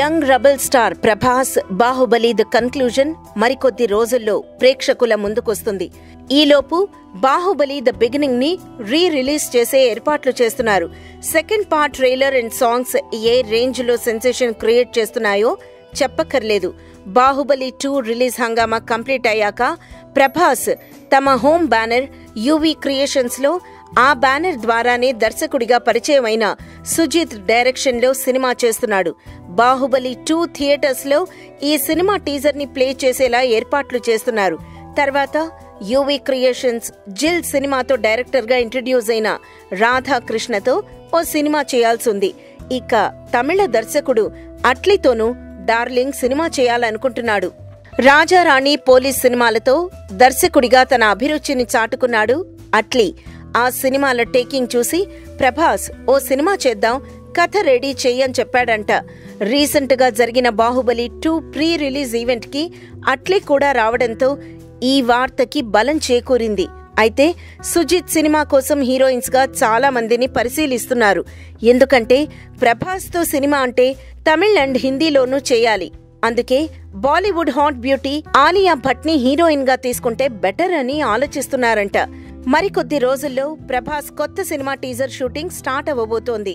Young rebel star Prabhas Baahubali the conclusion మరికొద్ది రోజుల్లో ప్రేక్షకుల ముందుకొస్తుంది. ఈలోపు బాహుబలి ద బిగినింగ్ ని రిలీజ్ చేసే ఏర్పాట్లు చేస్తున్నారు. Second part trailer and songs A range లో సెన్సేషన్ క్రియేట్ చేస్తున్నాయో చెప్పక్కర్లేదు. బాహుబలి 2 రిలీజ్ హంగామా కంప్లీట్ అయ్యాక ప్రభాస్ తమ హోమ్ బ్యానర్ యువి క్రియేషన్స్ లో ఆ బ్యానర్ ద్వారానే దర్శకుడిగా పరిచయమైన సుజిత్ డైరెక్షన్ లో సినిమా చేస్తున్నాడు. బాహుబలి 2 థియేటర్స్ లో ఈ సినిమా టీజర్ ని ప్లే చేసేలా ఏర్పాట్లు చేస్తున్నారు. తర్వాత యువి క్రియేషన్స్ జిల్ సినిమాతో డైరెక్టర్ గా ఇంట్రడ్యూస్ అయిన రాధాకృష్ణతో ఓ సినిమా చేయాల్సింది. ఇక తమిళ దర్శకుడు అట్లీతోనూ డార్లింగ్ సినిమా చేయాలనుకుంటున్నాడు. రాజారాణి పోలీస్ సినిమాలతో దర్శకుడిగా తన అభిరుచిని చాటుకున్నాడు అట్లీ. ఆ సినిమాల టేకింగ్ చూసి ప్రభాస్ ఓ సినిమా చేద్దాం, కథ రెడీ చెయ్యని చెప్పాడంట. రీసెంట్ గా జరిగిన బాహుబలి 2 ప్రీ రిలీజ్ ఈవెంట్ కి అట్లీ కూడా రావడంతో ఈ వార్తకి బలం చేకూరింది. అయితే సుజిత్ సినిమా కోసం హీరోయిన్స్ గా చాలా మందిని పరిశీలిస్తున్నారు. ఎందుకంటే ప్రభాస్ తో సినిమా అంటే తమిళ్ అండ్ హిందీలోనూ చేయాలి. అందుకే బాలీవుడ్ హాట్ బ్యూటీ ఆలియా భట్ ని హీరోయిన్ గా తీసుకుంటే బెటర్ అని ఆలోచిస్తున్నారంట. మరికొద్ది రోజుల్లో ప్రభాస్ కొత్త సినిమా టీజర్ షూటింగ్ స్టార్ట్ అవ్వబోతోంది.